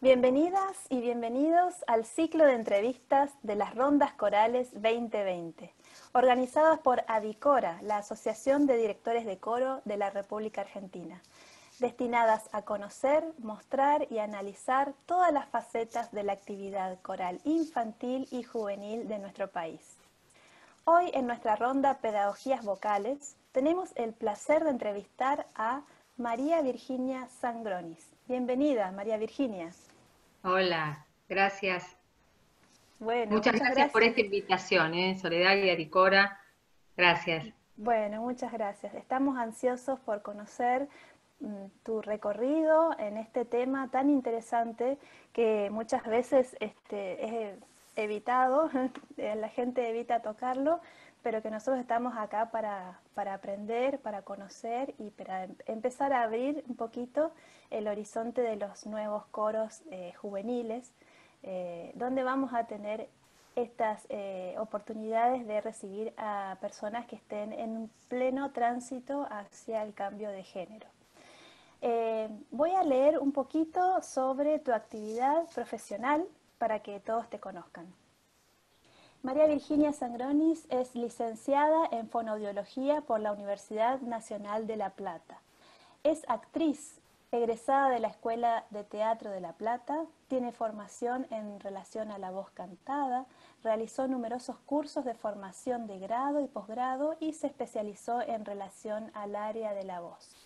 Bienvenidas y bienvenidos al ciclo de entrevistas de las Rondas Corales 2020, organizadas por ADICORA, la Asociación de Directores de Coro de la República Argentina, destinadas a conocer, mostrar y analizar todas las facetas de la actividad coral infantil y juvenil de nuestro país. Hoy en nuestra ronda Pedagogías Vocales tenemos el placer de entrevistar a María Virginia Sangronis. Bienvenida, María Virginia. Hola, gracias. Bueno, Muchas muchas gracias por gracias. esta invitación, Soledad y Aricora. Gracias. Bueno, muchas gracias. Estamos ansiosos por conocer tu recorrido en este tema tan interesante que muchas veces es evitado, la gente evita tocarlo, pero que nosotros estamos acá para aprender, para conocer y para empezar a abrir un poquito el horizonte de los nuevos coros juveniles, donde vamos a tener estas oportunidades de recibir a personas que estén en un pleno tránsito hacia el cambio de género. Voy a leer un poquito sobre tu actividad profesional para que todos te conozcan. María Virginia Sangronis es licenciada en fonoaudiología por la Universidad Nacional de La Plata. Es actriz, egresada de la Escuela de Teatro de La Plata, tiene formación en relación a la voz cantada, realizó numerosos cursos de formación de grado y posgrado y se especializó en relación al área de la voz.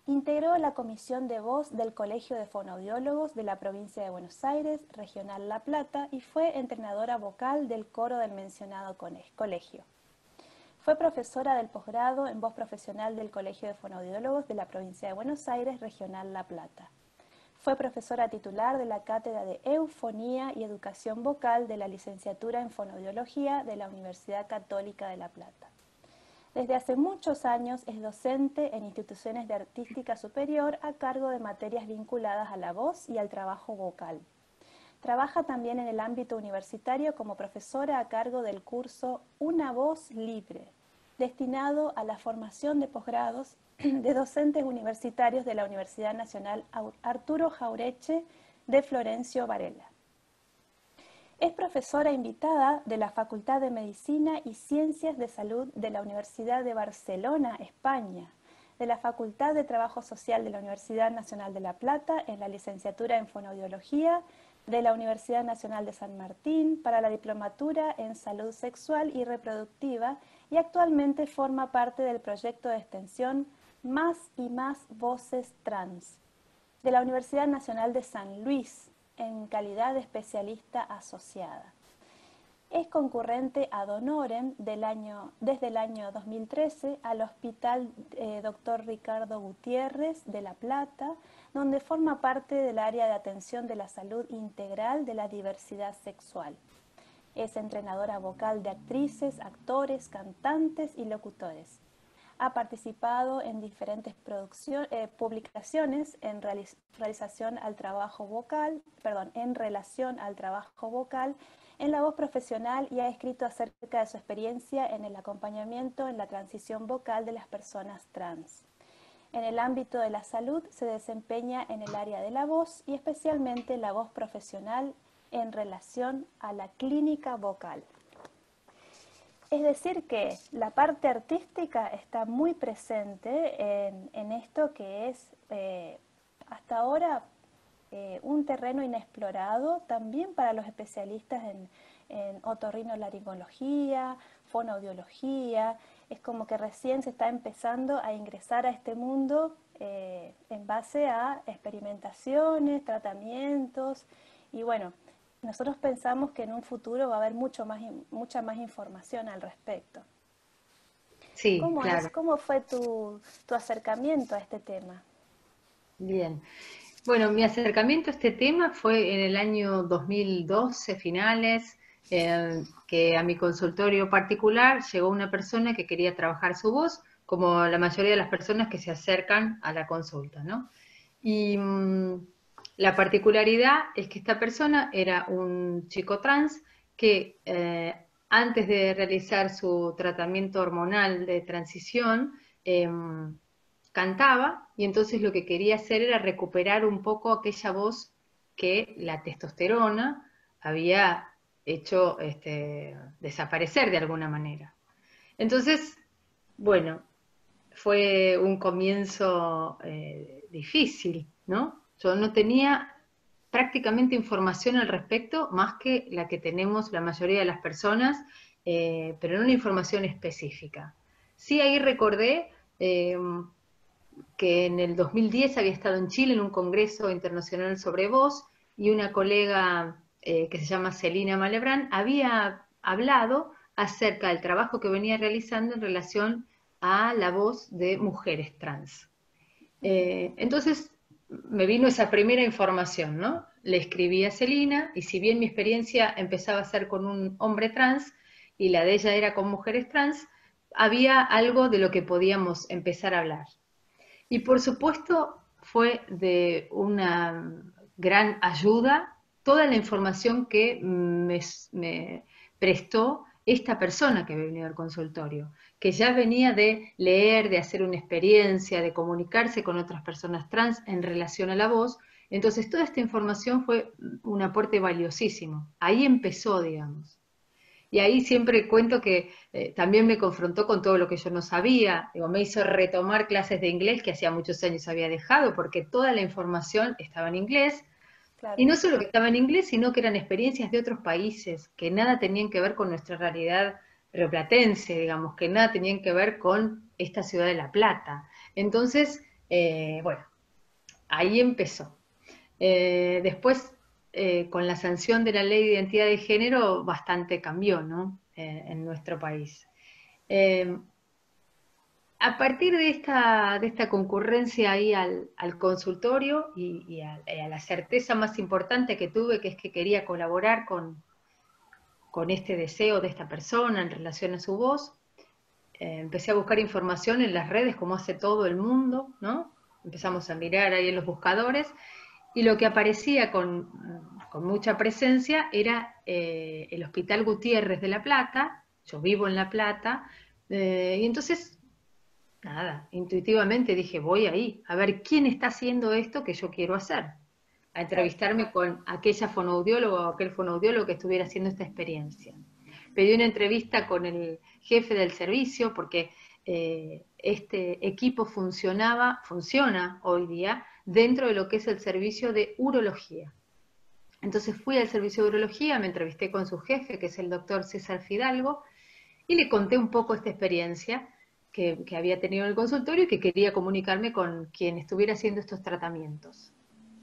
Integró la Comisión de Voz del Colegio de Fonoaudiólogos de la Provincia de Buenos Aires, Regional La Plata, y fue entrenadora vocal del coro del mencionado colegio. Fue profesora del posgrado en voz profesional del Colegio de Fonoaudiólogos de la Provincia de Buenos Aires, Regional La Plata. Fue profesora titular de la Cátedra de Eufonía y Educación Vocal de la Licenciatura en Fonoaudiología de la Universidad Católica de La Plata. Desde hace muchos años es docente en instituciones de artística superior a cargo de materias vinculadas a la voz y al trabajo vocal. Trabaja también en el ámbito universitario como profesora a cargo del curso Una Voz Libre, destinado a la formación de posgrados de docentes universitarios de la Universidad Nacional Arturo Jauretche de Florencio Varela. Es profesora invitada de la Facultad de Medicina y Ciencias de Salud de la Universidad de Barcelona, España, de la Facultad de Trabajo Social de la Universidad Nacional de La Plata en la licenciatura en Fonoaudiología, de la Universidad Nacional de San Martín para la diplomatura en Salud Sexual y Reproductiva y actualmente forma parte del proyecto de extensión Más y Más Voces Trans de la Universidad Nacional de San Luis en calidad de especialista asociada. Es concurrente ad honorem desde el año 2013 al Hospital Dr. Ricardo Gutiérrez de La Plata, donde forma parte del área de atención de la salud integral de la diversidad sexual. Es entrenadora vocal de actrices, actores, cantantes y locutores. Ha participado en diferentes publicaciones en relación al trabajo vocal, en la voz profesional y ha escrito acerca de su experiencia en el acompañamiento en la transición vocal de las personas trans. En el ámbito de la salud se desempeña en el área de la voz y especialmente la voz profesional en relación a la clínica vocal. Es decir que la parte artística está muy presente en esto que es hasta ahora un terreno inexplorado también para los especialistas en otorrinolaringología, fonoaudiología. Es como que recién se está empezando a ingresar a este mundo en base a experimentaciones, tratamientos y bueno, nosotros pensamos que en un futuro va a haber mucha más información al respecto. Sí, claro. ¿Cómo fue tu acercamiento a este tema? Bien. Bueno, mi acercamiento a este tema fue en el año 2012, finales, que a mi consultorio particular llegó una persona que quería trabajar su voz, como la mayoría de las personas que se acercan a la consulta, ¿no? Y la particularidad es que esta persona era un chico trans que antes de realizar su tratamiento hormonal de transición, cantaba y entonces lo que quería hacer era recuperar un poco aquella voz que la testosterona había hecho desaparecer de alguna manera. Entonces, bueno, fue un comienzo difícil, ¿no? Yo no tenía prácticamente información al respecto, más que la que tenemos la mayoría de las personas, pero no una información específica. Sí, ahí recordé que en el 2010 había estado en Chile en un congreso internacional sobre voz, y una colega que se llama Celina Malebrán había hablado acerca del trabajo que venía realizando en relación a la voz de mujeres trans. Entonces me vino esa primera información, ¿no? Le escribí a Celina, y si bien mi experiencia empezaba a ser con un hombre trans y la de ella era con mujeres trans, había algo de lo que podíamos empezar a hablar. Y por supuesto fue de una gran ayuda toda la información que me prestó esta persona que venía al consultorio, que ya venía de leer, de hacer una experiencia, de comunicarse con otras personas trans en relación a la voz. Entonces toda esta información fue un aporte valiosísimo. Ahí empezó, digamos. Y ahí siempre cuento que también me confrontó con todo lo que yo no sabía. Digo, me hizo retomar clases de inglés que hacía muchos años había dejado, porque toda la información estaba en inglés. Claro. Y no solo que estaba en inglés, sino que eran experiencias de otros países, que nada tenían que ver con nuestra realidad rioplatense, digamos, que nada tenían que ver con esta ciudad de La Plata. Entonces, bueno, ahí empezó. Después, con la sanción de la ley de identidad de género, bastante cambió, ¿no? En nuestro país. A partir de esta concurrencia ahí al consultorio y a la certeza más importante que tuve, que es que quería colaborar con este deseo de esta persona en relación a su voz, empecé a buscar información en las redes, como hace todo el mundo, ¿no? Empezamos a mirar ahí en los buscadores, y lo que aparecía con mucha presencia era el Hospital Gutiérrez de La Plata. Yo vivo en La Plata, y entonces, nada, intuitivamente dije, voy ahí, a ver quién está haciendo esto que yo quiero hacer, a entrevistarme con aquella fonoaudióloga o aquel fonoaudiólogo que estuviera haciendo esta experiencia. Pedí una entrevista con el jefe del servicio, porque este equipo funciona hoy día dentro de lo que es el servicio de urología. Entonces fui al servicio de urología, me entrevisté con su jefe, que es el doctor César Fidalgo, y le conté un poco esta experiencia que había tenido en el consultorio y que quería comunicarme con quien estuviera haciendo estos tratamientos.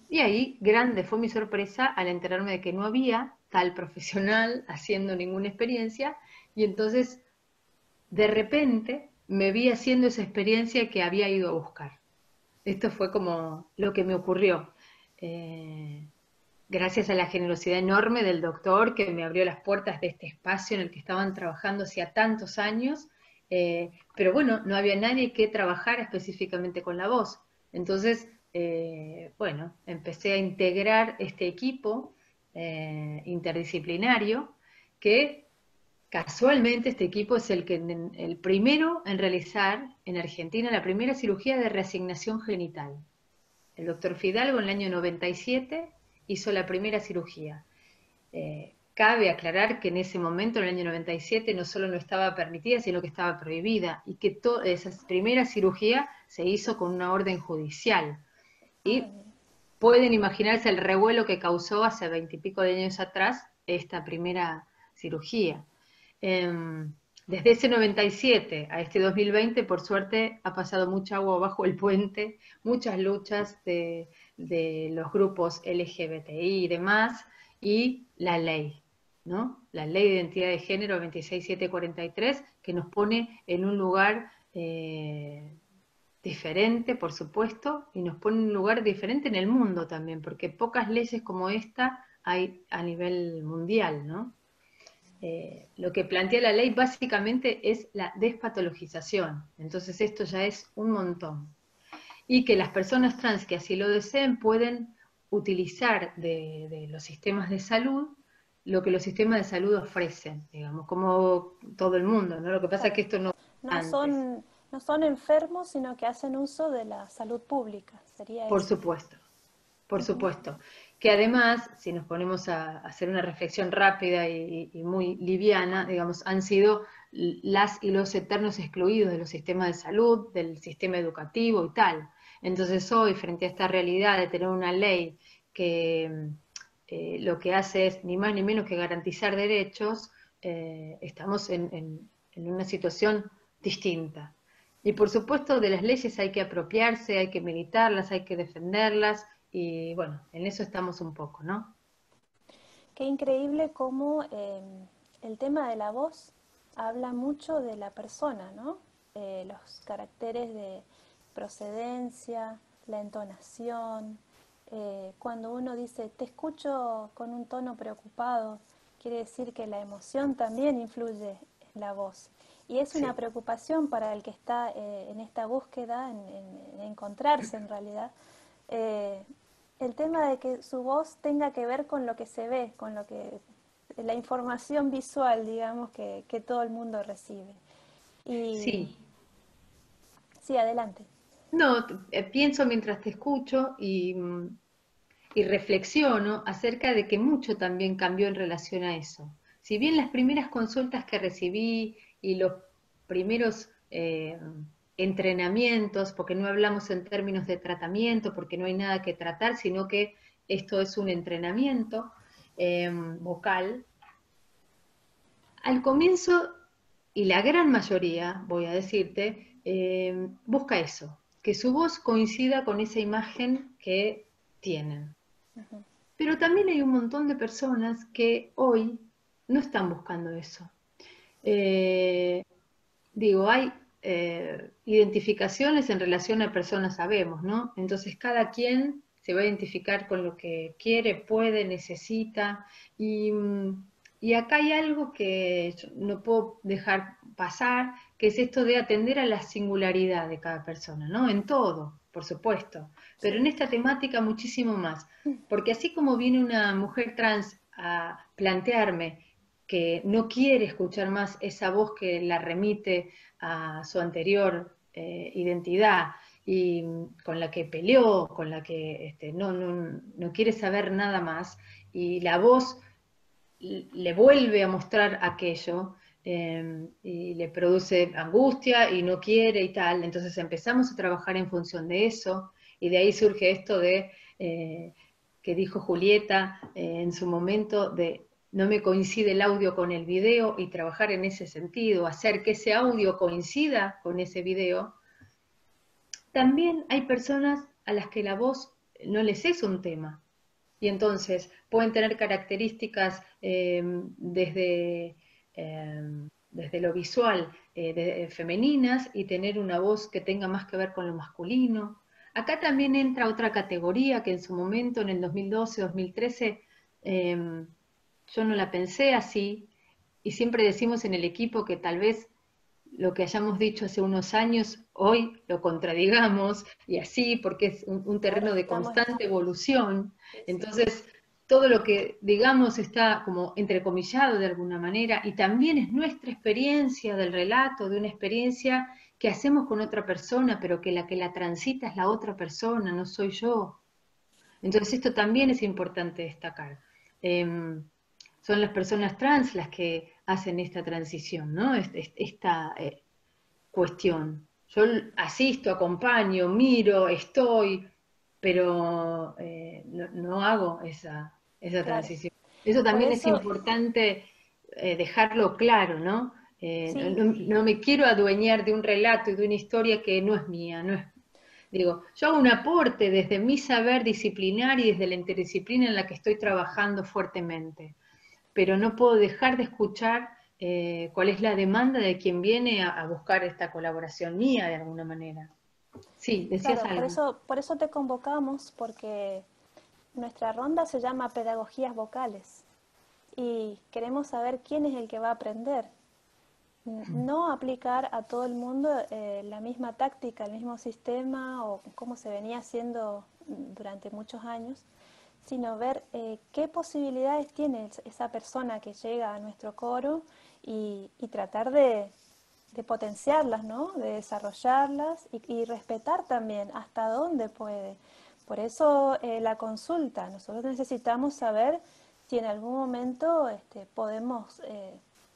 Y ahí, grande fue mi sorpresa al enterarme de que no había tal profesional haciendo ninguna experiencia, y entonces, de repente, me vi haciendo esa experiencia que había ido a buscar. Esto fue como lo que me ocurrió. Eh, Gracias a la generosidad enorme del doctor, que me abrió las puertas de este espacio en el que estaban trabajando hacía tantos años, pero bueno, no había nadie que trabajara específicamente con la voz. Entonces, bueno, empecé a integrar este equipo interdisciplinario, que casualmente este equipo es el primero en realizar en Argentina la primera cirugía de reasignación genital. El doctor Fidalgo en el año 97 hizo la primera cirugía. Cabe aclarar que en ese momento, en el año 97, no solo no estaba permitida, sino que estaba prohibida, y que esa primera cirugía se hizo con una orden judicial. Y pueden imaginarse el revuelo que causó hace 20 y pico de años atrás esta primera cirugía. Desde ese 97 a este 2020, por suerte, ha pasado mucha agua bajo el puente, muchas luchas de los grupos LGBTI y demás, y la ley, ¿no? La ley de identidad de género 26743, que nos pone en un lugar diferente, por supuesto, y nos pone en un lugar diferente en el mundo también, porque pocas leyes como esta hay a nivel mundial, ¿no? Lo que plantea la ley básicamente es la despatologización, entonces esto ya es un montón. Y que las personas trans que así lo deseen pueden utilizar de los sistemas de salud lo que los sistemas de salud ofrecen, digamos, como todo el mundo, ¿no? Lo que pasa es que esto no No antes. no son enfermos, sino que hacen uso de la salud pública, sería Por eso. supuesto, por supuesto. que además, si nos ponemos a hacer una reflexión rápida y muy liviana, digamos, han sido las y los eternos excluidos de los sistemas de salud, del sistema educativo y tal. Entonces hoy, frente a esta realidad de tener una ley que lo que hace es ni más ni menos que garantizar derechos, estamos en una situación distinta. Y por supuesto de las leyes hay que apropiarse, hay que militarlas, hay que defenderlas, y bueno, en eso estamos un poco, ¿no? Qué increíble cómo el tema de la voz habla mucho de la persona, ¿no? Los caracteres de procedencia, la entonación. Cuando uno dice, te escucho con un tono preocupado, quiere decir que la emoción también influye en la voz. Y es una Sí, preocupación para el que está en esta búsqueda, en encontrarse en realidad, eh, el tema de que su voz tenga que ver con lo que se ve, con lo que la información visual, digamos, que todo el mundo recibe. Y sí. sí, adelante. No, pienso mientras te escucho y reflexiono acerca de que mucho también cambió en relación a eso. Si bien las primeras consultas que recibí y los primeros entrenamientos, porque no hablamos en términos de tratamiento, porque no hay nada que tratar, sino que esto es un entrenamiento vocal, al comienzo, y la gran mayoría, voy a decirte, busca eso, que su voz coincida con esa imagen que tienen. Ujú. Pero también hay un montón de personas que hoy no están buscando eso. Eh, Digo, hay identificaciones en relación a personas, sabemos, ¿no? Entonces cada quien se va a identificar con lo que quiere, puede, necesita. Y, y acá hay algo que yo no puedo dejar pasar, que es esto de atender a la singularidad de cada persona, ¿no? En todo, por supuesto, pero en Sí, esta temática muchísimo más. Porque así como viene una mujer trans a plantearme que no quiere escuchar más esa voz que la remite a su anterior identidad y con la que peleó, con la que no quiere saber nada más, y la voz le vuelve a mostrar aquello y le produce angustia y no quiere y tal. Entonces empezamos a trabajar en función de eso y de ahí surge esto de que dijo Julieta en su momento de no me coincide el audio con el video y trabajar en ese sentido, hacer que ese audio coincida con ese video. También hay personas a las que la voz no les es un tema, y entonces pueden tener características desde lo visual femeninas y tener una voz que tenga más que ver con lo masculino. Acá también entra otra categoría que en su momento, en el 2012-2013, yo no la pensé así, y siempre decimos en el equipo que tal vez lo que hayamos dicho hace unos años, hoy lo contradigamos y así, porque es un claro, terreno de estamos. constante evolución. Sí, sí. Entonces, todo lo que digamos está como entrecomillado de alguna manera y también es nuestra experiencia del relato, de una experiencia que hacemos con otra persona, pero que la transita es la otra persona, no soy yo. Entonces, esto también es importante destacar. Son las personas trans las que hacen esta transición, ¿no? Esta cuestión. Yo asisto, acompaño, miro, estoy, pero no hago esa Claro. transición. Eso Por también es eso, importante dejarlo claro, ¿no? sí, No me quiero adueñar de un relato y de una historia que no es mía, no es. Digo, yo hago un aporte desde mi saber disciplinar y desde la interdisciplina en la que estoy trabajando fuertemente, pero no puedo dejar de escuchar cuál es la demanda de quien viene a buscar esta colaboración mía de alguna manera. Sí, decías claro, algo. por eso te convocamos, porque nuestra ronda se llama Pedagogías Vocales y queremos saber quién es el que va a aprender. No aplicar a todo el mundo la misma táctica, el mismo sistema o cómo se venía haciendo durante muchos años, sino ver qué posibilidades tiene esa persona que llega a nuestro coro y tratar de potenciarlas, ¿no? De desarrollarlas y respetar también hasta dónde puede. Por eso la consulta, nosotros necesitamos saber si en algún momento podemos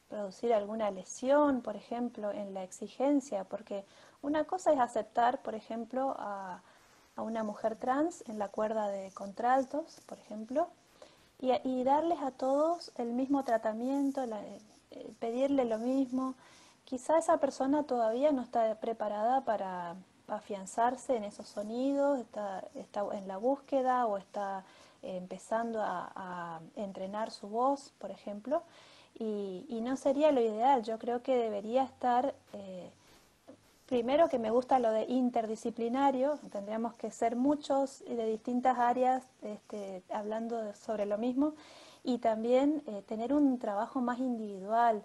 producir alguna lesión, por ejemplo, en la exigencia, porque una cosa es aceptar, por ejemplo, a una mujer trans en la cuerda de contraltos, por ejemplo, y darles a todos el mismo tratamiento, pedirle lo mismo. Quizá esa persona todavía no está preparada para afianzarse en esos sonidos, está en la búsqueda o está empezando a entrenar su voz, por ejemplo, y no sería lo ideal. Yo creo que debería estar, primero que me gusta lo de interdisciplinario, tendríamos que ser muchos y de distintas áreas hablando sobre lo mismo, y también tener un trabajo más individual,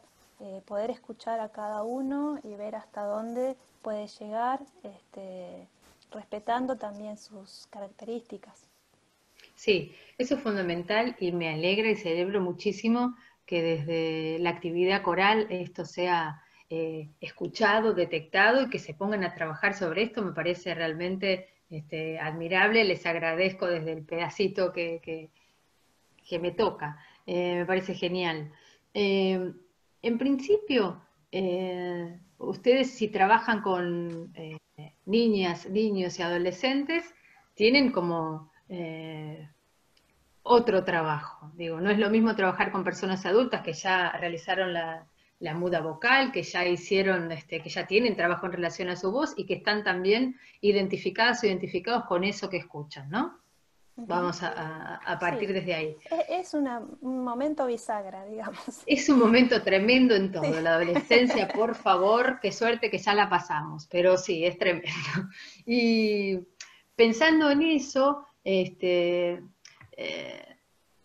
poder escuchar a cada uno y ver hasta dónde puede llegar, respetando también sus características. Sí, eso es fundamental y me alegra y celebro muchísimo que desde la actividad coral esto sea escuchado, detectado y que se pongan a trabajar sobre esto. Me parece realmente admirable. Les agradezco desde el pedacito que me toca. Me parece genial. En principio, ustedes si trabajan con niñas, niños y adolescentes, tienen como otro trabajo. Digo, no es lo mismo trabajar con personas adultas que ya realizaron la muda vocal, que ya hicieron, que ya tienen trabajo en relación a su voz y que están también identificadas o identificados con eso que escuchan, ¿no? Ujú. Vamos a partir Sí, desde ahí. es un momento bisagra, digamos. Es un momento tremendo en Sí. todo. La adolescencia, por favor, qué suerte que ya la pasamos, pero sí, es tremendo. Y pensando en eso,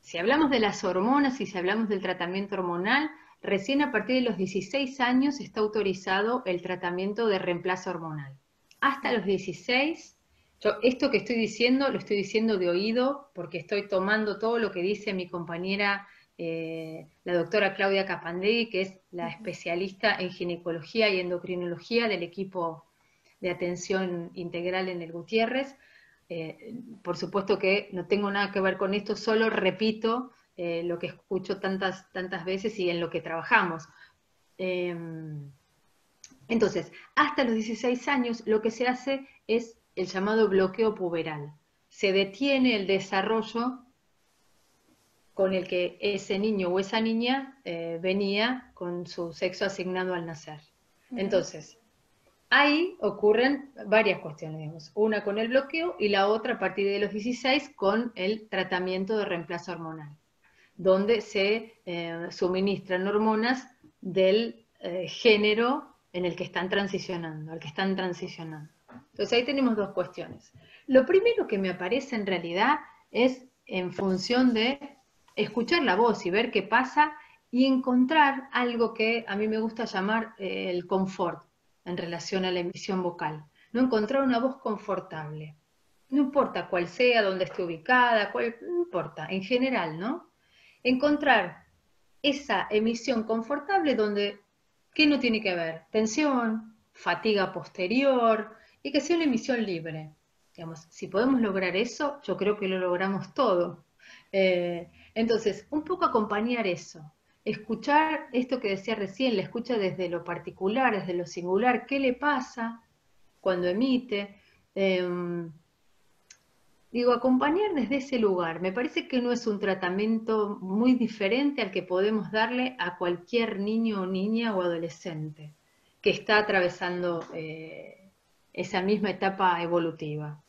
si hablamos de las hormonas y si hablamos del tratamiento hormonal, recién a partir de los 16 años está autorizado el tratamiento de reemplazo hormonal. Hasta los 16, yo esto que estoy diciendo lo estoy diciendo de oído porque estoy tomando todo lo que dice mi compañera, la doctora Claudia Capandegui, que es la Ujú. especialista en ginecología y endocrinología del equipo de atención integral en el Gutiérrez. Por supuesto que no tengo nada que ver con esto, solo repito lo que escucho tantas veces y en lo que trabajamos. Eh, entonces, hasta los 16 años lo que se hace es el llamado bloqueo puberal. Se detiene el desarrollo con el que ese niño o esa niña venía con su sexo asignado al nacer. Ujú. Entonces, ahí ocurren varias cuestiones, digamos. Una con el bloqueo y la otra a partir de los 16 con el tratamiento de reemplazo hormonal, donde se suministran hormonas del género en el que están transicionando, al que están transicionando. Entonces ahí tenemos dos cuestiones. Lo primero que me aparece en realidad es en función de escuchar la voz y ver qué pasa y encontrar algo que a mí me gusta llamar el confort en relación a la emisión vocal. No encontrar una voz confortable. No importa cuál sea, dónde esté ubicada, no importa, en general, ¿no? Encontrar esa emisión confortable donde, ¿qué no tiene que ver? Tensión, fatiga posterior y que sea una emisión libre. Digamos, si podemos lograr eso, yo creo que lo logramos todo. Entonces, un poco acompañar eso, escuchar esto que decía recién, la escucha desde lo particular, desde lo singular, ¿qué le pasa cuando emite? Digo, acompañar desde ese lugar. Me parece que no es un tratamiento muy diferente al que podemos darle a cualquier niño o niña o adolescente que está atravesando esa misma etapa evolutiva,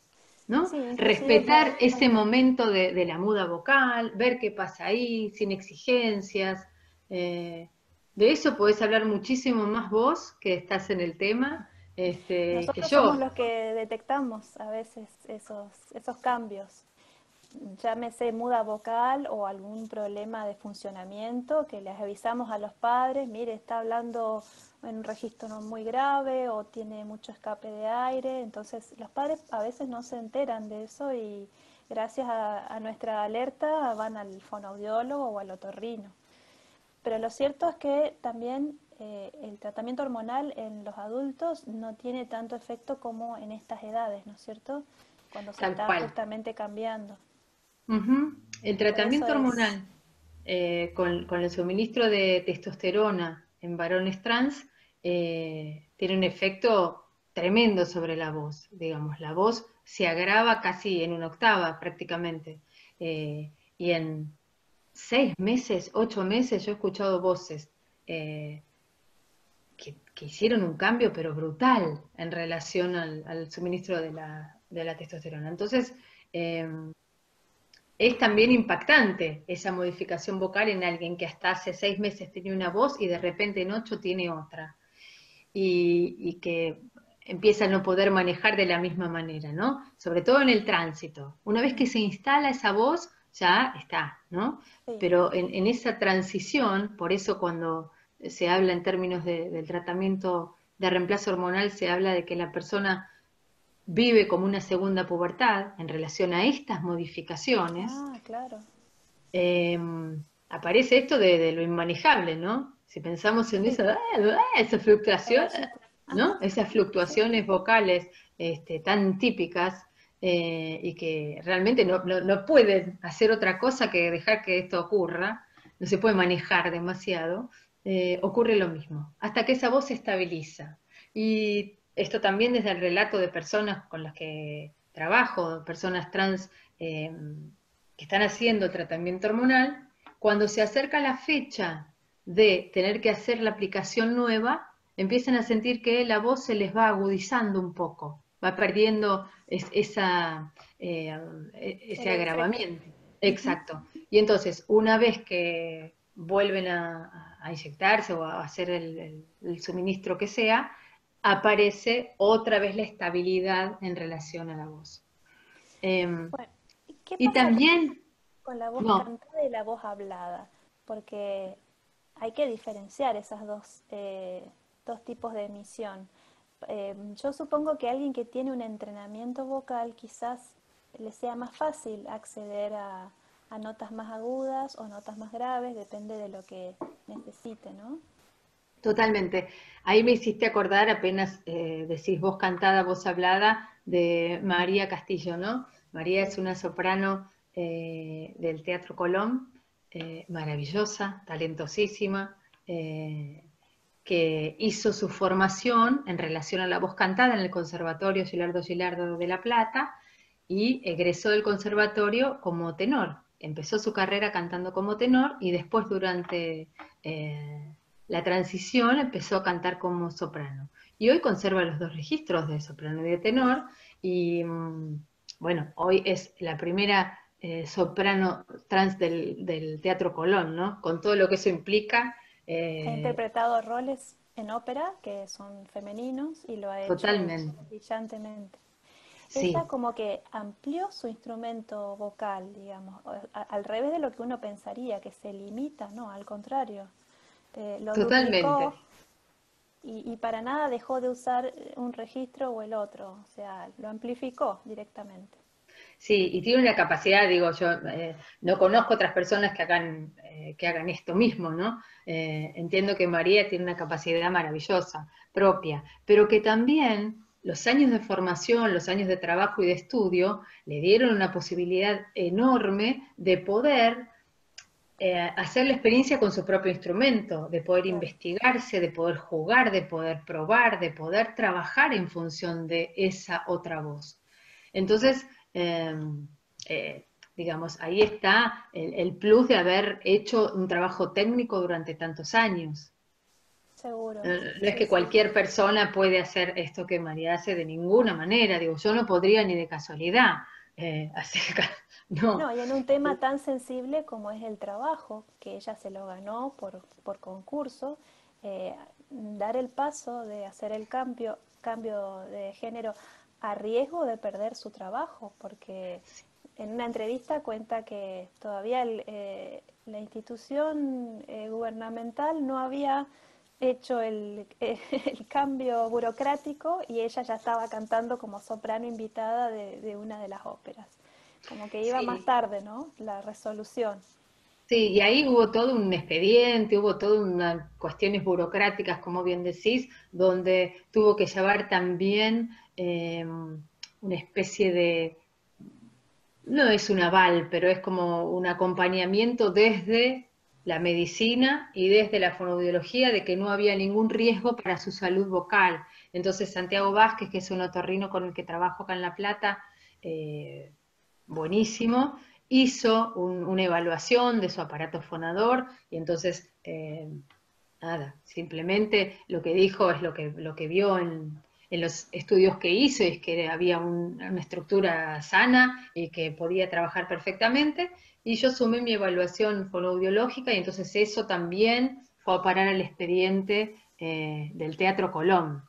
¿no? Sí, inclusive Respetar ese momento de la muda vocal, ver qué pasa ahí, sin exigencias. eh, de eso podés hablar muchísimo más vos, que estás en el tema, que nosotros somos yo. los que detectamos a veces esos cambios, llámese muda vocal o algún problema de funcionamiento, que les avisamos a los padres, mire, está hablando en un registro no muy grave o tiene mucho escape de aire. Entonces los padres a veces no se enteran de eso y gracias a nuestra alerta van al fonoaudiólogo o al otorrino. Pero lo cierto es que también el tratamiento hormonal en los adultos no tiene tanto efecto como en estas edades, ¿no es cierto? cuando se tal está cual. justamente cambiando. Ujú. El Por eso tratamiento es, hormonal con el suministro de testosterona en varones trans tiene un efecto tremendo sobre la voz, digamos, la voz se agrava casi en una octava prácticamente. Y en 6 meses, 8 meses, yo he escuchado voces eh, que hicieron un cambio, pero brutal, en relación al suministro de la testosterona. Entonces, eh, es también impactante esa modificación vocal en alguien que hasta hace 6 meses tenía una voz y de repente en 8 tiene otra. Y que empieza a no poder manejar de la misma manera, ¿no? Sobre todo en el tránsito. Una vez que mm, se instala esa voz, ya está, ¿no? sí, Pero en esa transición, por eso cuando se habla en términos del tratamiento de reemplazo hormonal, se habla de que la persona vive como una segunda pubertad en relación a estas modificaciones, ah, claro, eh, aparece esto de lo inmanejable, ¿no? Si pensamos en sí, eso, esa fluctuación, caballito, ¿no? ajá, Esas sí, fluctuaciones vocales tan típicas y que realmente no pueden hacer otra cosa que dejar que esto ocurra, no se puede manejar demasiado, ocurre lo mismo, hasta que esa voz se estabiliza. Y esto también desde el relato de personas con las que trabajo, personas trans que están haciendo tratamiento hormonal, cuando se acerca la fecha de tener que hacer la aplicación nueva, empiezan a sentir que la voz se les va agudizando un poco, va perdiendo ese el efecto. agravamiento. Ujú. Exacto. Y entonces, una vez que vuelven a inyectarse o a hacer el suministro que sea, aparece otra vez la estabilidad en relación a la voz. Em, Bueno, ¿y qué y pasa también, con la voz no, cantada y la voz hablada? Porque hay que diferenciar esas dos tipos de emisión. Yo supongo que alguien que tiene un entrenamiento vocal quizás le sea más fácil acceder a notas más agudas o notas más graves, depende de lo que necesite, ¿no? totalmente. Ahí me hiciste acordar, apenas decís voz cantada, voz hablada, de María Castillo, ¿no? María es Sí. una soprano del Teatro Colón, maravillosa, talentosísima, que hizo su formación en relación a la voz cantada en el Conservatorio Gilardo Gilardo de La Plata y egresó del conservatorio como tenor. Empezó su carrera cantando como tenor y después durante la transición empezó a cantar como soprano. Y hoy conserva los dos registros de soprano y de tenor y bueno, hoy es la primera soprano trans del Teatro Colón, ¿no? Con todo lo que eso implica. Ha eh, interpretado roles en ópera que son femeninos y lo ha hecho Totalmente, brillantemente. Ella sí, como que amplió su instrumento vocal, digamos, al revés de lo que uno pensaría, que se limita, no, al contrario, lo totalmente. duplicó y para nada dejó de usar un registro o el otro, o sea, lo amplificó directamente. Sí, y tiene una capacidad, digo, yo no conozco otras personas que hagan esto mismo, ¿no? Entiendo que María tiene una capacidad maravillosa, propia, pero que también los años de formación, los años de trabajo y de estudio le dieron una posibilidad enorme de poder hacer la experiencia con su propio instrumento, de poder Claro. investigarse, de poder jugar, de poder probar, de poder trabajar en función de esa otra voz. Entonces, eh, eh, digamos, ahí está el plus de haber hecho un trabajo técnico durante tantos años. Seguro, No es sí, que sí. cualquier persona puede hacer esto que María hace de ninguna manera, digo, yo no podría ni de casualidad hacer, no, No, y en un tema tan sensible como es el trabajo, que ella se lo ganó por concurso, dar el paso de hacer el cambio de género a riesgo de perder su trabajo, porque en una entrevista cuenta que todavía la institución gubernamental no había hecho el cambio burocrático y ella ya estaba cantando como soprano invitada de una de las óperas. Como que iba más sí, tarde, ¿no? La resolución. sí, y ahí hubo todo un expediente, hubo todas unas cuestiones burocráticas, como bien decís, donde tuvo que llevar también una especie de, no es un aval, pero es como un acompañamiento desde la medicina y desde la fonoaudiología de que no había ningún riesgo para su salud vocal. Entonces Santiago Vázquez, que es un otorrino con el que trabajo acá en La Plata, eh, buenísimo, hizo una evaluación de su aparato fonador y entonces, nada, simplemente lo que dijo es lo que vio en los estudios que hizo, es que había una estructura sana y que podía trabajar perfectamente, y yo sumé mi evaluación fonoaudiológica y entonces eso también fue a parar al expediente del Teatro Colón.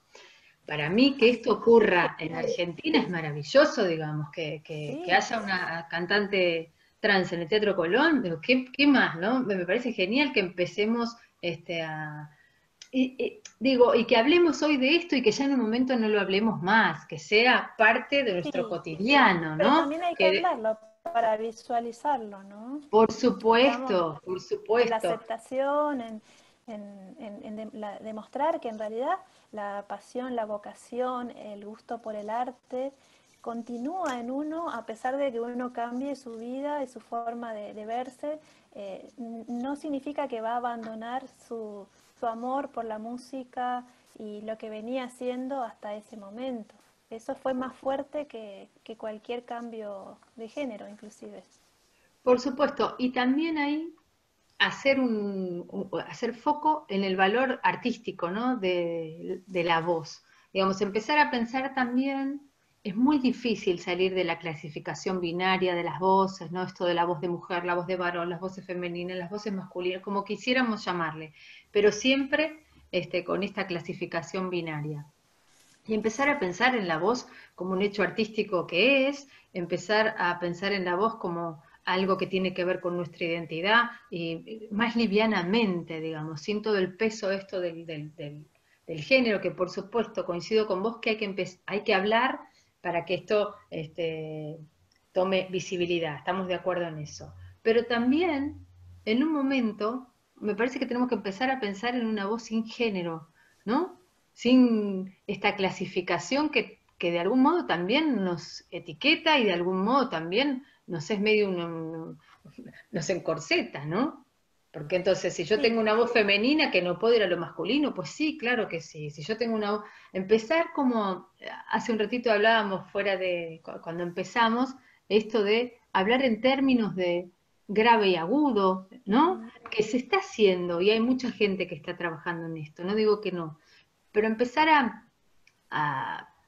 Para mí que esto ocurra en Argentina es maravilloso, digamos, que Sí, haya una cantante trans en el Teatro Colón, digo, ¿qué más, no? Me parece genial que empecemos a, digo, y que hablemos hoy de esto y que ya en un momento no lo hablemos más, que sea parte de nuestro sí, cotidiano, pero ¿no? también hay que Que, hablarlo para visualizarlo, ¿no? por Estamos supuesto, por en la supuesto. aceptación, demostrar que en realidad la pasión, la vocación, el gusto por el arte continúa en uno a pesar de que uno cambie su vida y su forma de verse. No significa que va a abandonar su amor por la música y lo que venía haciendo hasta ese momento. Eso fue más fuerte que cualquier cambio de género, inclusive. Por supuesto, y también hay hacer, hacer foco en el valor artístico, ¿no? De la voz. Digamos, empezar a pensar también, es muy difícil salir de la clasificación binaria de las voces, ¿no? Esto de la voz de mujer, la voz de varón, las voces femeninas, las voces masculinas, como quisiéramos llamarle, pero siempre con esta clasificación binaria. Y empezar a pensar en la voz como un hecho artístico que es, empezar a pensar en la voz como algo que tiene que ver con nuestra identidad y más livianamente, digamos, sin todo el peso esto del género, que por supuesto coincido con vos que hay que hablar para que esto tome visibilidad, estamos de acuerdo en eso. Pero también, en un momento, me parece que tenemos que empezar a pensar en una voz sin género, ¿no? Sin esta clasificación que de algún modo también nos etiqueta y de algún modo también nos es medio nos encorseta, ¿no? Porque entonces, si yo Sí, tengo una voz femenina que no puedo ir a lo masculino, pues sí, claro que sí. Si yo tengo una voz, empezar como hace un ratito hablábamos fuera de cuando empezamos, esto de hablar en términos de grave y agudo, ¿no? ujú. Que se está haciendo y hay mucha gente que está trabajando en esto, no digo que no, pero empezar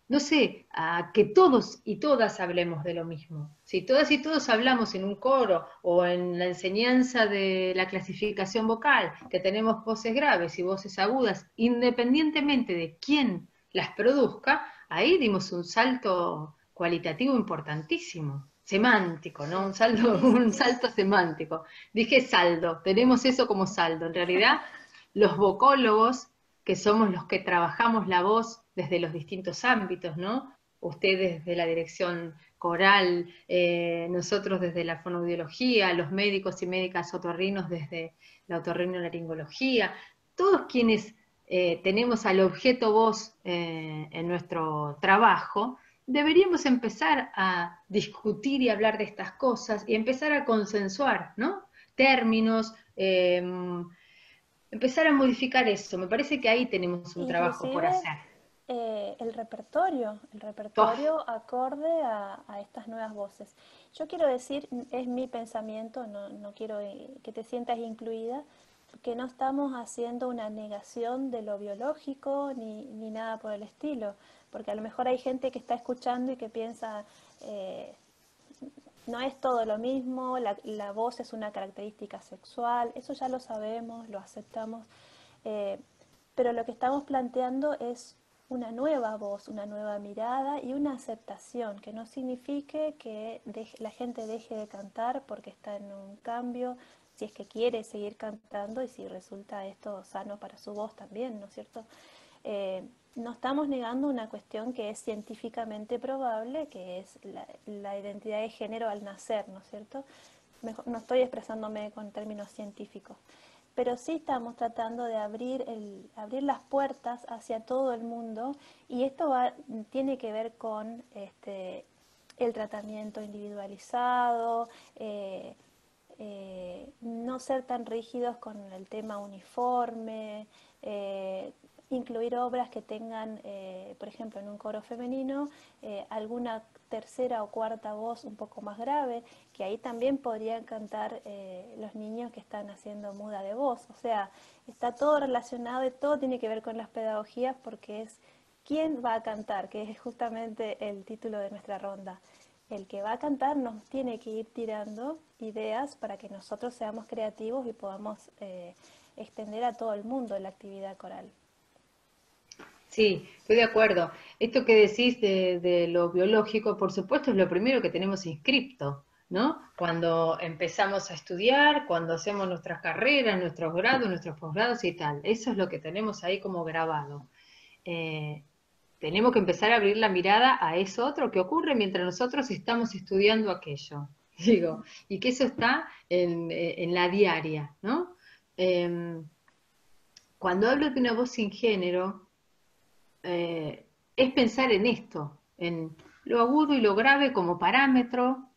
no sé, a que todos y todas hablemos de lo mismo. Si todas y todos hablamos en un coro o en la enseñanza de la clasificación vocal, que tenemos voces graves y voces agudas, independientemente de quién las produzca, ahí dimos un salto cualitativo importantísimo. Semántico, ¿no? Sí, sí, Un sí. salto semántico. Dije saldo, tenemos eso como saldo. En realidad, los vocólogos que somos los que trabajamos la voz desde los distintos ámbitos, ¿no? Ustedes desde la dirección coral, nosotros desde la fonoaudiología, los médicos y médicas otorrinos desde la otorrinolaringología, todos quienes tenemos al objeto voz en nuestro trabajo, deberíamos empezar a discutir y hablar de estas cosas y empezar a consensuar, ¿no? Términos, empezar a modificar eso. Me parece que ahí tenemos un trabajo por Inclusive hacer. el Oh, repertorio acorde a estas nuevas voces. Yo quiero decir, es mi pensamiento, no quiero que te sientas incluida, que no estamos haciendo una negación de lo biológico ni nada por el estilo, porque a lo mejor hay gente que está escuchando y que piensa, eh, no es todo lo mismo, la voz es una característica sexual, eso ya lo sabemos, lo aceptamos, eh, pero lo que estamos planteando es una nueva voz, una nueva mirada y una aceptación, que no signifique que la gente deje de cantar porque está en un cambio, si es que quiere seguir cantando y si resulta esto sano para su voz también, ¿no es cierto? No estamos negando una cuestión que es científicamente probable, que es la identidad de género al nacer, ¿no es cierto? No estoy expresándome con términos científicos. pero sí estamos tratando de abrir las puertas hacia todo el mundo y esto tiene que ver con el tratamiento individualizado, no ser tan rígidos con el tema uniforme, incluir obras que tengan, por ejemplo, en un coro femenino, alguna tercera o cuarta voz un poco más grave, que ahí también podrían cantar los niños que están haciendo muda de voz. O sea, está todo relacionado y todo tiene que ver con las pedagogías porque es quién va a cantar, que es justamente el título de nuestra ronda. El que va a cantar nos tiene que ir tirando ideas para que nosotros seamos creativos y podamos extender a todo el mundo la actividad coral. Sí, estoy de acuerdo. Esto que decís de lo biológico, por supuesto, es lo primero que tenemos inscripto, ¿no? Cuando empezamos a estudiar, cuando hacemos nuestras carreras, nuestros grados, nuestros posgrados y tal. Eso es lo que tenemos ahí como grabado. Eh, Tenemos que empezar a abrir la mirada a eso otro que ocurre mientras nosotros estamos estudiando aquello, digo, y que eso está en la diaria, ¿no? Em, Cuando hablo de una voz sin género, es pensar en esto, en lo agudo y lo grave como parámetro,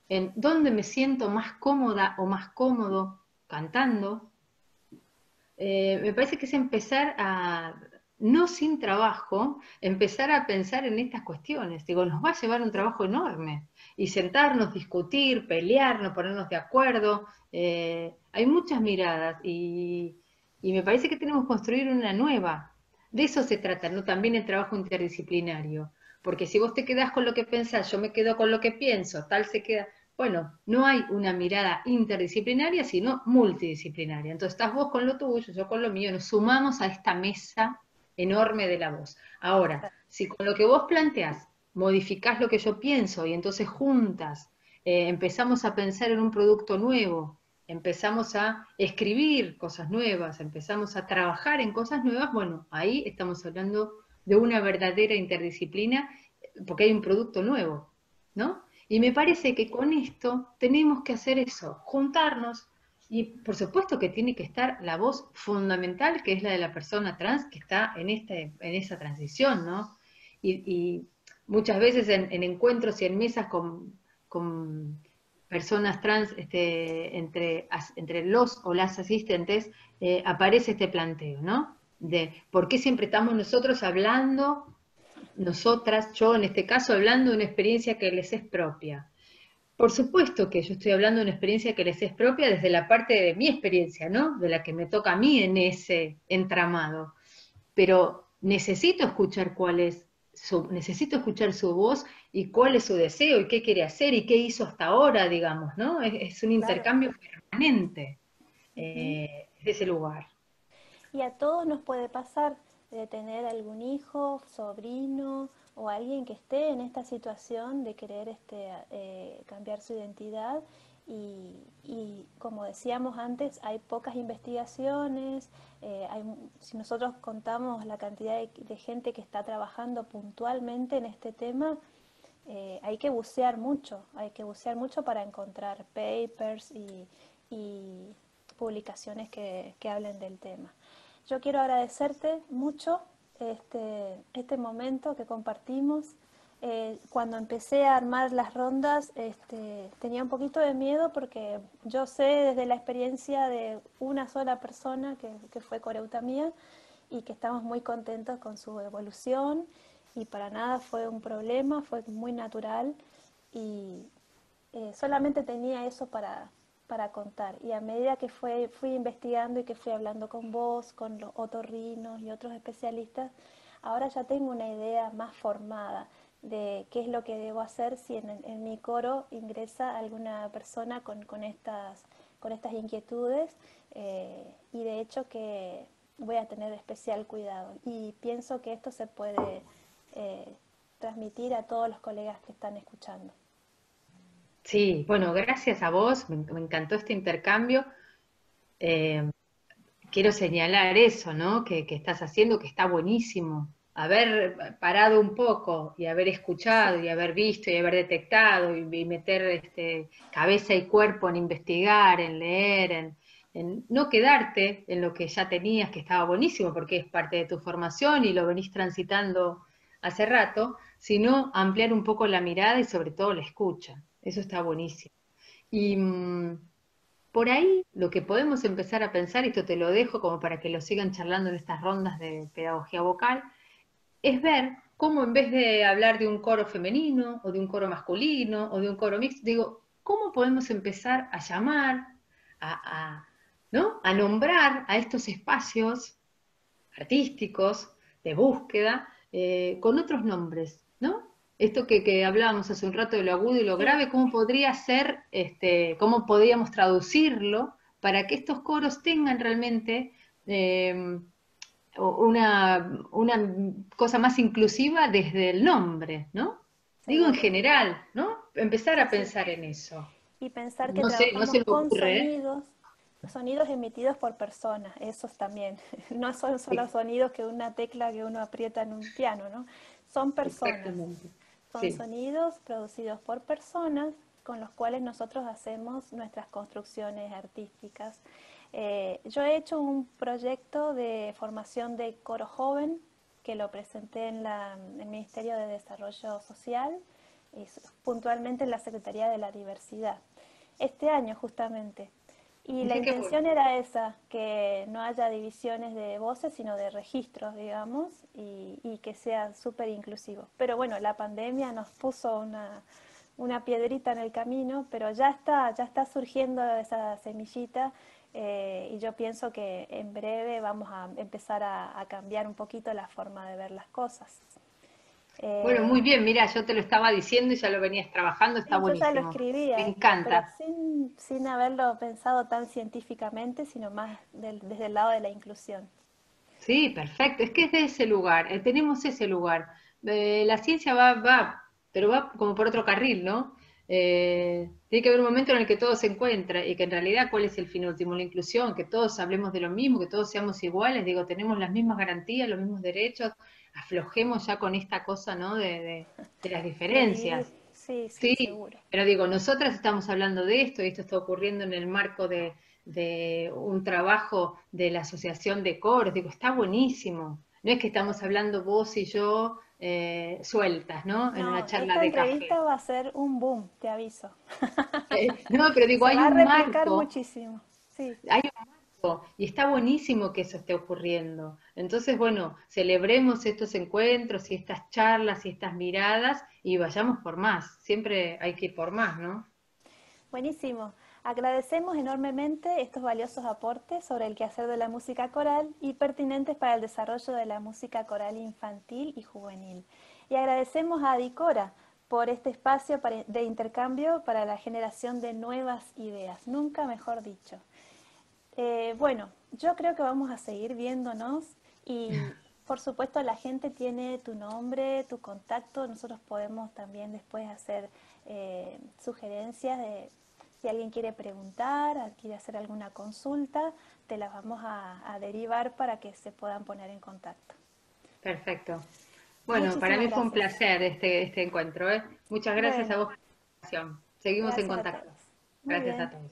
en dónde me siento más cómoda o más cómodo cantando. Me parece que es empezar a, no sin trabajo, empezar a pensar en estas cuestiones. Digo, nos va a llevar un trabajo enorme. Y sentarnos, discutir, pelearnos, ponernos de acuerdo. Hay muchas miradas y me parece que tenemos que construir una nueva. De eso se trata, ¿no? También el trabajo interdisciplinario. Porque si vos te quedás con lo que pensás, yo me quedo con lo que pienso, tal se queda. Bueno, no hay una mirada interdisciplinaria, sino multidisciplinaria. Entonces estás vos con lo tuyo, yo con lo mío, nos sumamos a esta mesa enorme de la voz. Ahora, si con lo que vos planteás modificás lo que yo pienso y entonces juntas empezamos a pensar en un producto nuevo, empezamos a escribir cosas nuevas, empezamos a trabajar en cosas nuevas, bueno, ahí estamos hablando de una verdadera interdisciplina porque hay un producto nuevo, ¿no? Y me parece que con esto tenemos que hacer eso, juntarnos, y por supuesto que tiene que estar la voz fundamental, que es la de la persona trans, que está en esa transición, ¿no? Y muchas veces en encuentros y en mesas con personas trans, entre los o las asistentes, aparece este planteo, ¿no? De por qué siempre estamos nosotros hablando, nosotras, yo en este caso, hablando de una experiencia que les es propia. Por supuesto que yo estoy hablando de una experiencia que les es propia desde la parte de mi experiencia, ¿no? De la que me toca a mí en ese entramado. Pero necesito escuchar necesito escuchar su voz y cuál es su deseo y qué quiere hacer y qué hizo hasta ahora, digamos, ¿no? Es un Claro. intercambio permanente Ujú. de ese lugar. Y a todos nos puede pasar de tener algún hijo, sobrino o alguien que esté en esta situación de querer cambiar su identidad y como decíamos antes, hay pocas investigaciones, si nosotros contamos la cantidad de gente que está trabajando puntualmente en este tema, hay que bucear mucho para encontrar papers y publicaciones que hablen del tema. Yo quiero agradecerte mucho este momento que compartimos. Cuando empecé a armar las rondas, tenía un poquito de miedo porque yo sé desde la experiencia de una sola persona que fue coreutamía y que estamos muy contentos con su evolución y para nada fue un problema, fue muy natural y solamente tenía eso para contar. Y a medida que fui investigando y que fui hablando con vos, con los otorrinos y otros especialistas, ahora ya tengo una idea más formada de qué es lo que debo hacer si en mi coro ingresa alguna persona con estas inquietudes y de hecho que voy a tener especial cuidado. Y pienso que esto se puede eh, transmitir a todos los colegas que están escuchando. Sí, bueno, gracias a vos, me encantó este intercambio. Eh, Quiero señalar eso, ¿no? Que estás haciendo, que está buenísimo. Haber parado un poco y haber Sí, escuchado y haber visto y haber detectado y meter cabeza y cuerpo en investigar, en leer, en no quedarte en lo que ya tenías, que estaba buenísimo, porque es parte de tu formación y lo venís transitando hace rato, sino ampliar un poco la mirada y sobre todo la escucha. Eso está buenísimo. Y por ahí lo que podemos empezar a pensar, y esto te lo dejo como para que lo sigan charlando en estas rondas de pedagogía vocal, es ver cómo en vez de hablar de un coro femenino o de un coro masculino o de un coro mixto, digo, ¿cómo podemos empezar a llamar, a, ¿no? A nombrar a estos espacios artísticos de búsqueda con otros nombres, ¿no? Esto que hablábamos hace un rato de lo agudo y lo Sí. grave, ¿cómo podría ser, cómo podríamos traducirlo para que estos coros tengan realmente una cosa más inclusiva desde el nombre, ¿no? Digo en Seguro. general, ¿no? Empezar Sí, a sí. pensar en eso. Y pensar que No sé, no trabajamos se me con ocurre, ¿eh? sonidos, sonidos emitidos por personas, esos también. No son solo Sí, sonidos que una tecla que uno aprieta en un piano, ¿no? Son personas, exactamente. son Sí. sonidos producidos por personas con los cuales nosotros hacemos nuestras construcciones artísticas. Yo he hecho un proyecto de formación de coro joven que lo presenté en el Ministerio de Desarrollo Social y puntualmente en la Secretaría de la Diversidad, este año justamente. Y la Mira qué bueno. intención era esa, que no haya divisiones de voces, sino de registros, digamos, y que sea súper inclusivo. Pero bueno, la pandemia nos puso una piedrita en el camino, pero ya está surgiendo esa semillita y yo pienso que en breve vamos a empezar a cambiar un poquito la forma de ver las cosas. Bueno, muy Eh, bien, mira, yo te lo estaba diciendo y ya lo venías trabajando, está Sí, yo ya lo buenísimo. Me escribía esto, pero encanta. sin haberlo pensado tan científicamente, sino más desde el lado de la inclusión. Sí, perfecto. Es que es de ese lugar, tenemos ese lugar. La ciencia pero va como por otro carril, ¿no? Tiene que haber un momento en el que todo se encuentra y que en realidad, ¿cuál es el fin último? La inclusión, que todos hablemos de lo mismo, que todos seamos iguales, digo, tenemos las mismas garantías, los mismos derechos, aflojemos ya con esta cosa, ¿no? De las De dividir, diferencias. sí, sí, Sí, seguro. pero digo, nosotras estamos hablando de esto y esto está ocurriendo en el marco de un trabajo de la Asociación de Coros. Digo, está buenísimo. No es que estamos hablando vos y yo sueltas, ¿no? En una No, charla esta de entrevista café. va a ser un boom, te aviso. No, pero digo, Se va a replicar muchísimo, sí. hay un marco y está buenísimo que eso esté ocurriendo. Entonces, bueno, celebremos estos encuentros y estas charlas y estas miradas y vayamos por más. Siempre hay que ir por más, ¿no? Buenísimo. Agradecemos enormemente estos valiosos aportes sobre el quehacer de la música coral y pertinentes para el desarrollo de la música coral infantil y juvenil. Y agradecemos a Adicora por este espacio de intercambio para la generación de nuevas ideas, nunca mejor dicho. Bueno, yo creo que vamos a seguir viéndonos y por supuesto la gente tiene tu nombre, tu contacto, nosotros podemos también después hacer sugerencias de si alguien quiere preguntar, quiere hacer alguna consulta, te las vamos a derivar para que se puedan poner en contacto. Perfecto. Bueno, para Muchísimas mí fue un gracias. placer este encuentro, ¿eh? Muchas gracias a Bueno, vos por la invitación. Seguimos en gracias a todos. contacto. Muy Gracias bien. a todos.